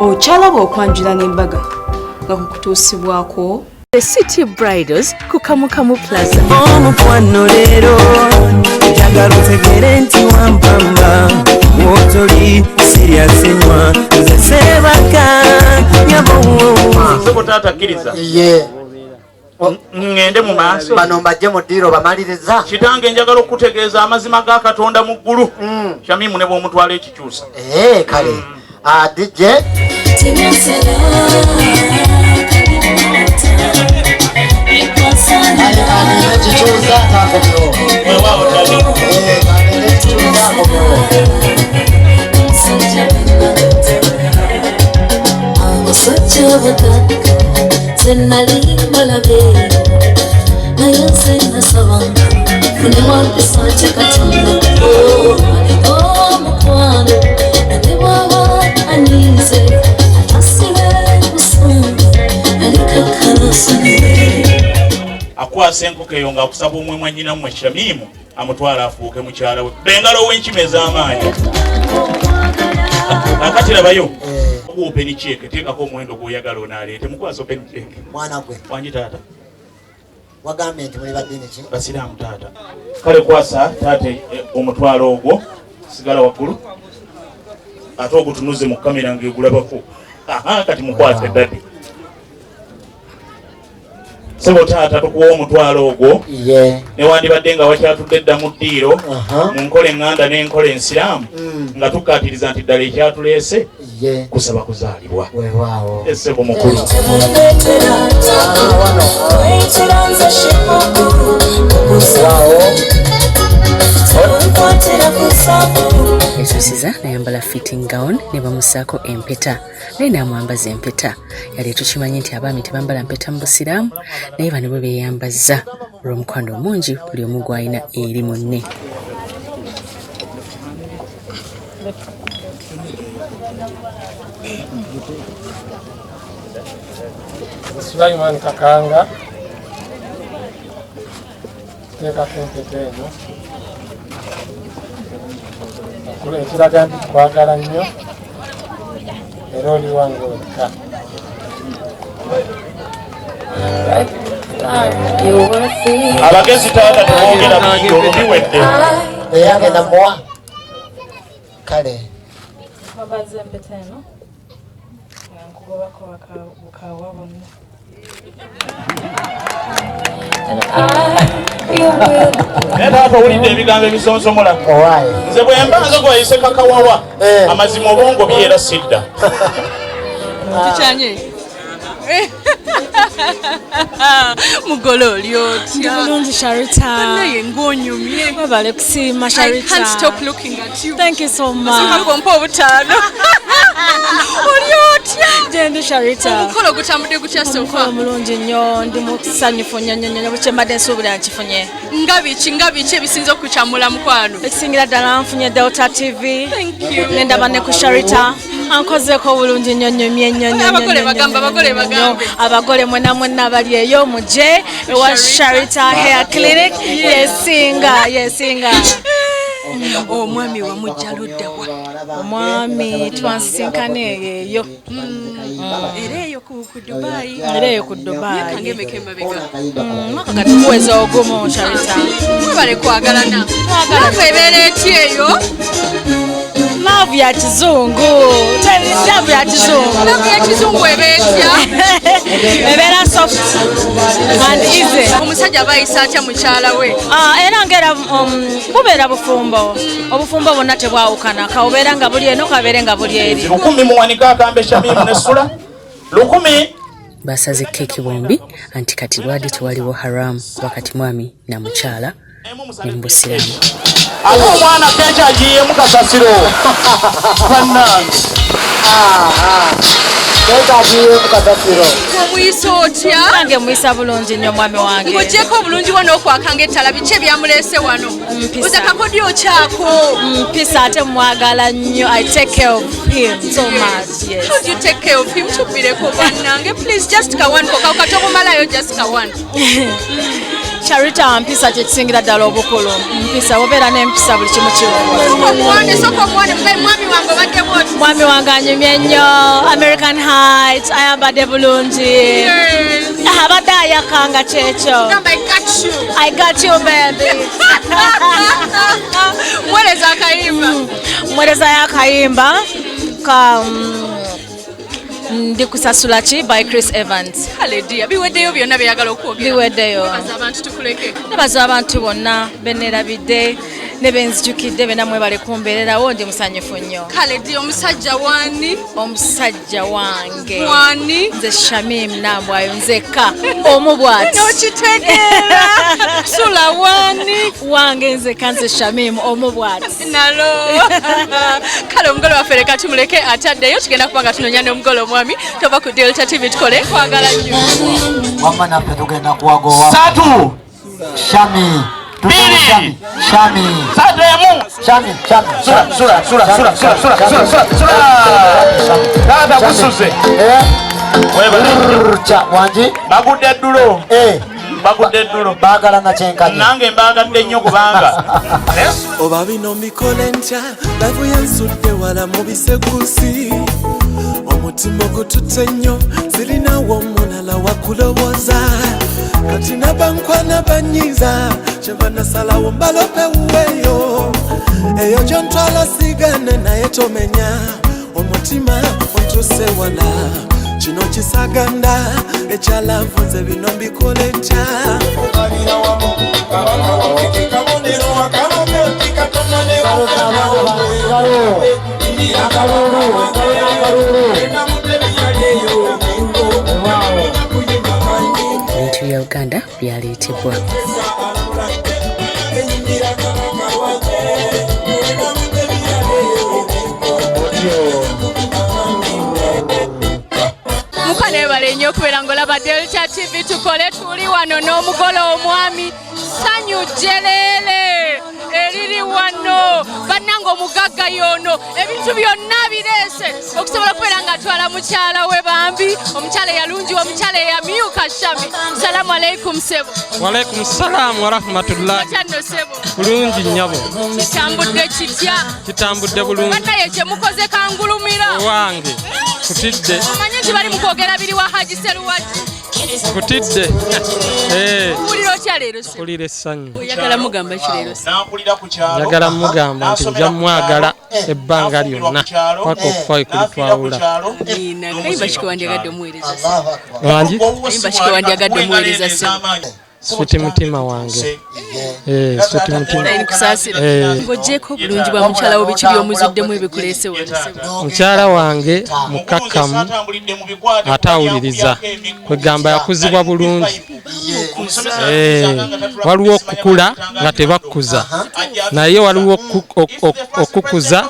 okyalaba okwanjula n'embaga nga kukutuusibwako The City Bridals ku Kamukamu Plaza. Omukwano leero njagala otegere nti wampamba wotoli siryasenywa nze sebaka Sebo tata kiriza. Ye. Ngende mu maaso. Bano mbajje mu ddiiro bamaliriza. Kitange njagala okutegeeza amazima ga Katonda mu ggulu. Shamimu ne bw'omutwala ekikyusa. Kale. DJ. Akwasa enkoko eyo ng'akusaba omwemwa nnyina mmwe Shamimu amutwala afuuke mukyala we. Bengalo w'enkima ez'amaanyi. Akati labayo. Open check teekako omuwendo gw'oyagala onaaleete mukwasa open check. Mwana gwe. Wangi taata. Wagambe nti muli badini ki? Basiraamu taata. Kale kwasa taate omutwalo ogwo sigala waggulu. Ate ogutunuze mu kamera ng'egulabako. Kati mukwase dadi. Sebo taata tukuwa omutwalo ogwo newandibadde nga wakyatudde dda mu ddiiro mu nkola eŋŋanda n'enkola ensiraamu nga tukkaatiriza nti ddala ekyatuleese kusaba kuzaalibwa sebo mukulu Esusiza nayambala fitting gown ne bamusaako empeta naye namwambaza empeta yali tukimanyi nti abaami tebambala mpeta mu busiraamu naye bano bwe beeyambazza olw'omukwano omungi buli omu gw'alina eri munne. Sulaiman Kakanga teekako empeta eno kule ekiraga nti tukwagala nnyo era oli wange oleka. abagezi taata tebongera bingi olubiwedde eyagenda muwa kale babaze empeta eno nkugobako bukawa bonna naye taata owulidde ebigambo ebisonsomola nze bwe mbanza gwayise kakawawa amazima obwongo byera sidda tukyanye mugolo oli otya bulungi Sharita naye ng'onyumye webale kusiima Sharita. I can't stop looking at you. Thank you so much. Kompa obutaano oli otya Jendi Sharita omukolo gutambudde gutya sofa mulungi nnyo ndi musanyufu nnyo bukye mbadde nsuubira nkifunye nga biki ebisinza okukyamula mukwano ekisingira ddala nfunye Delta TV nendaba ne ku Sharita ankozeko bulungi nnyo nnyo abagole mwena bali eyo muje ewa Sharita Hair Clinic yesinga omwami wamujja luddawa omwami twansinkane eyo era eyo ku Dubai kangemeke mabega mwaka katuweza ogumu Sharita bale kwagalana ebeera eti eyo love ya kizungu ebeetya ebeera soft and easy omusajja abayisa atya mukyala we era ngera bubeera bufumbo obufumbo bwonna tebwawukana kaobeera nga buli eno kabeere nga buli eri 1000 muwanika akambe Shamimu ne Sula 1000 basaze keeki bombi anti kati lwadi tewaliwo haramu wakati mwami na mukyala ne mu busiraamu ate omwana keeki agiyemu kasasiro bannange omuyisa otya nange muyisa bulungi nnyo mwami wange ng'ogyeko obulungi wano okwakanga ettala biki ebyamuleese wano oza kakodyo kyako mpisa ate mwagala nnyo I take care of him so much yes Could you take care of him tubireko bannange please just kawan ko katobumalayo just kawan Sharita mpisa kyekisingira ddala obukulu mpisa obeera n'empisa buli kimu kiwo soko omwane mugayi mwami wange obadde bwoti mwami wange anyumye nnyo American Heights ayambadde bulungi abadde ayakanga kyekyo I got you baby mwereza yakayimba ka ndi kusasula ki by Chris Evans. Haledia biweddeyo byonna byagala okwogera. Biweddeyo. Abantu tukuleke. Nabaza abantu bonna bennerabidde ne benzijukidde bena mwebale kumbeererawo ndi musanyufu nnyo. Haledia omusajja wani? Omusajja wange. Wani? Nze Shamim Nambwayo nzekka omubwati. Nokitegeera. Sula wani? Wange nzekka nze Shamim omubwati. Nalo. Kale omugole waffe leka tumuleke ataddeyo tugenda kubanga tunonya n'omugole mwami tova ku Delta TV tukole kwagala nnyo. Mama naffe tugenda kuwagowa. Satu. Shami. Biri. Shami. Sademu. Shami. Sura. Tata kusuze. Cha wanji. Bagudde ddulo. Bagudde ddulo. Baagala na kyenkanye. Nange mbagadde nnyo kubanga. Oba bino mbikole ntya lavu yansudde wala mu bisekusi omutima gututte nnyo sirinawo omulala wakulowooza kati nabankwana banyiza kyeva nasalawo mbalopewuweyo eyo gyontwala sigane naye tomenya omutima ontuse wala kino kisaganda ekyalavu nze bino mbikole ntya ebintu bya Uganda byaleetebwa Mukane ebale nnyo okubeera ng'olaba Delta TV tukole tuli wano n'omugole omwami Sanyu Jeleele eriri wano bannanga omugagga yono ebintu byonna bireese okusobola okubeera ng'atwala mukyala we bambi omukyala eyalungiwa omukyala eyamyuka Shami. Salamu alaikum sebo. Walaikum salam wa rahmatullah. Akyano sebo. Bulungi nnyabo. Kitambudde kitya? Kitambudde bulungi. Bannaye kye mukoze kangulumira. Wange kutidde. Omanyi nti bali mu kwogera biri wa Haji Seruwati. Kutidde. Mpulira otya leero sebo? Mpulira essanyu. Oyagala mugamba ki leero sebo? Nampulira ku kyalo. Njagala mugamba nti nja mwagala ebbanga lyonna paka okufa kulitwawula. Kayimba kikwandiyagadde omuweereza Allahu Wangi? Kayimba kikwandiyagadde omuweereza sebo. Suti mutima wange. Suti mutima. Ng'oggyeko obulungi bwa mukyala wo biki by'omuzuddemu ebikuleese wano sebo? Mukyala wange mukakkamu ate awuliriza kwegamba yakuzibwa bulungi. Waliwo okukula nga tebakkuza naye waliwo okukuza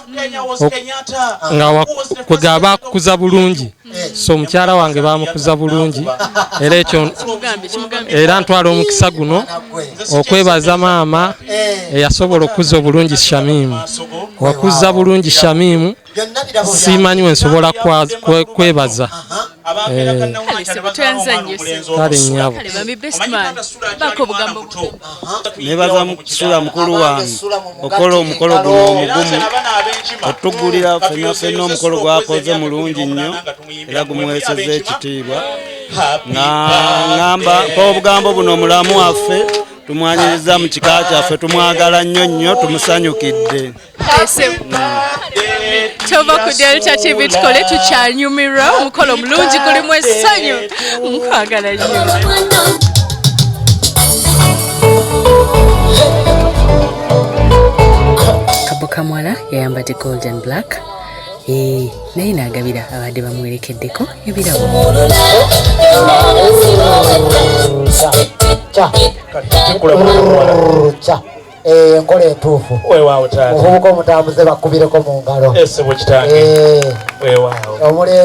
nga kwegamba akukuza bulungi. So mukyala wange bamukuza bulungi era ekyo era ntwala omukisa guno okwebaza maama eyasobola okuza obulungi Shamimu. Wakuza bulungi Shamimu simanyi wensobola kwebaza. Kale nnyabo nebaza mukisula mukulu wange okola omukolo guno omugumu otugulira fenna omukolo gwakoze mulungi nnyo era gumuweeseza ekitiibwa ngamba obugambo buno omulamu waffe tumwaniriza mu kika kyaffe tumwagala nnyo tumusanyukidde. Tova ku Delta TV tukole tukyanyumirwa omukolo omulungi gulimu essanyu nkwagala nnyo. Kabuka Mwala yayambadde gold and black naye n'agabira abadde bamuwerekeddeko ebirabo. Enkola entuufu obuvubuka omutambuze bakubireko mu ngalo.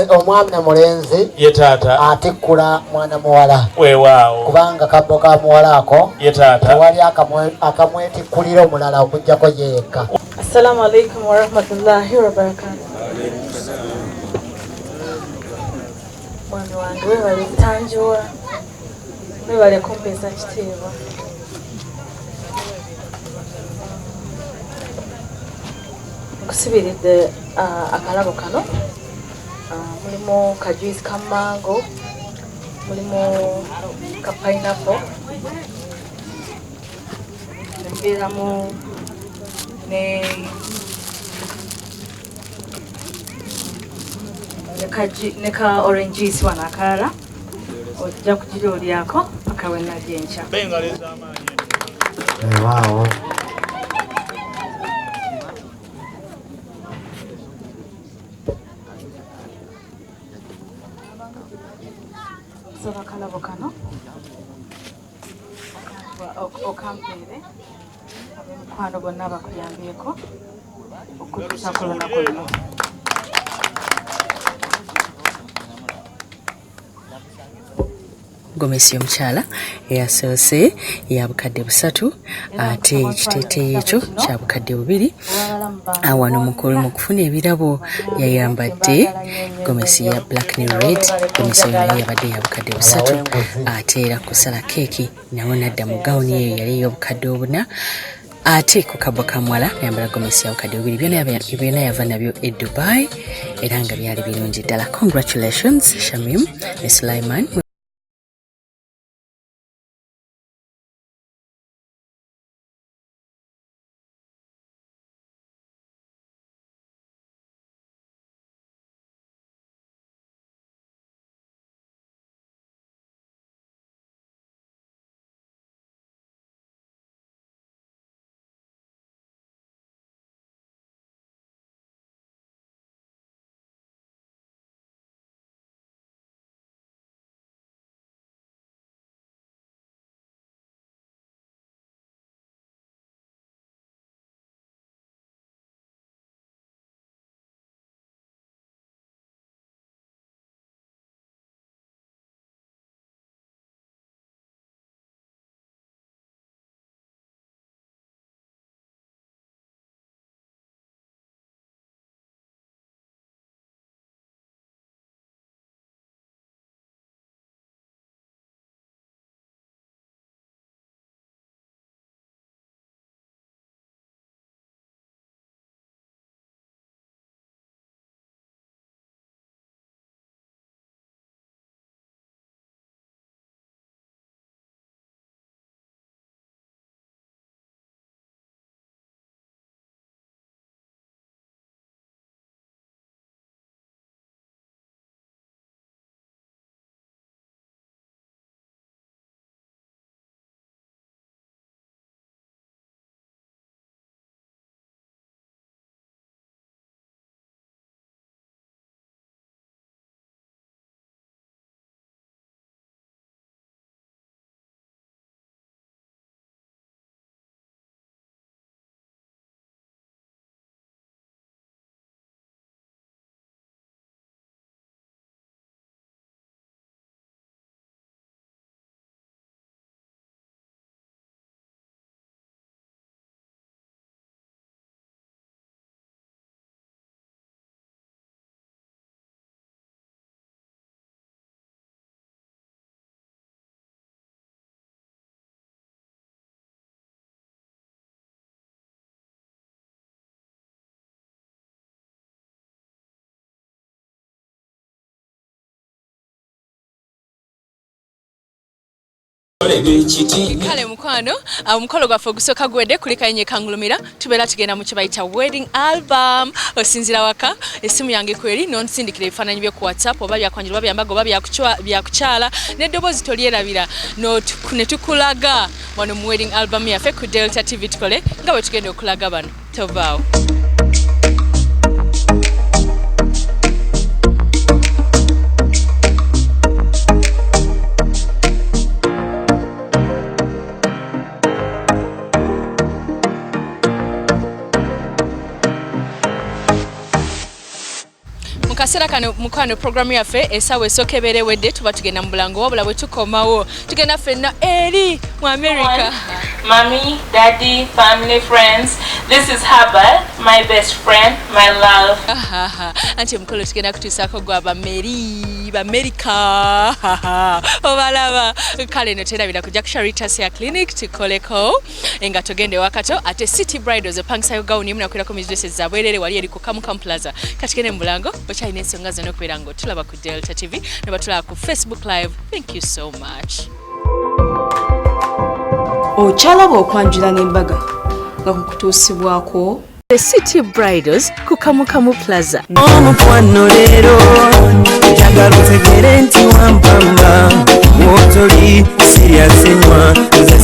Omwami na mulenzi atikkula mwana muwala kubanga kabbo ka muwala ako tewali akamwetikkulira omulala okujjako yekka. Assalamu alaikum wa rahmatullahi wa barakatuh. Mwami wange webale tanjuwa webale kumpeesa kitiibwa. nkusibiridde akalabo kano mulimu ka juice ka mango mulimu ka pineapple nembeeramu ne ka orange juice wano akalala ojja kugira olyako akawena gyenkya. Wow. So bakalabo kano okampeere abemukwano bonna bakuyambyeko okutuusa ku lunaku luno. Gomesi omukyala eyasoose ya bukadde 3 ate ekiteeteeyi ekyo kya bukadde 2 wano mukulu mu kufuna ebirabo yayambadde gomesi ya black ne red. Gomesi oyo yabadde ya bukadde 3 ate era kusala keeki nawo nadda mu gawuni eyo yali ey'obukadde 4 ate ku kabwa ka mwala yambala gomesi ya bukadde 2 byonna yava nabyo e Dubai era nga byali birungi ddala. Congratulations Shamim ne Sulaiman. Kale mukwano omukolo gwaffe ogusooka gwedde kulikanye kangulumira tubeera tugenda mu kibayita wedding album osinzira waka esimu yange kweri nonsindikira ebifaananyi byo ku WhatsApp oba byakwanjira oba byambaga oba byakukyala n'eddoboozi tolyerabira ne tukulaga wano mu wedding album yaffe ku Delta TV tukole nga bwe tugenda okulaga bano tovaawo. Kasera kano mukwano programu yaffe esaawa esooka ebeera ewedde tuba tugenda mu bulango wabula bwe tukomawo tugenda ffenna eri mu America. mommy, daddy, family, friends. This is Herbert, my best friend, my love. Anti mkolo tukenda kutusako gwa America. Obalaba kale no tera bila kuja Caritas ya clinic tukoleko enga togende wakato ate City Bridals pangisa gauni muna kwira ko business za bwerere wali eri ku Kamu Plaza katikene mulango ocha ine ensonga no kwirango tulaba ku Delta TV ne batula ku Facebook live. Thank you so much. Ochalaba okwanjula n'embaga nga kukutuusibwako The City Bridals ku Kamu Plaza. Omukwano leero njagala otegere nti wampamba wotoli serious nnyo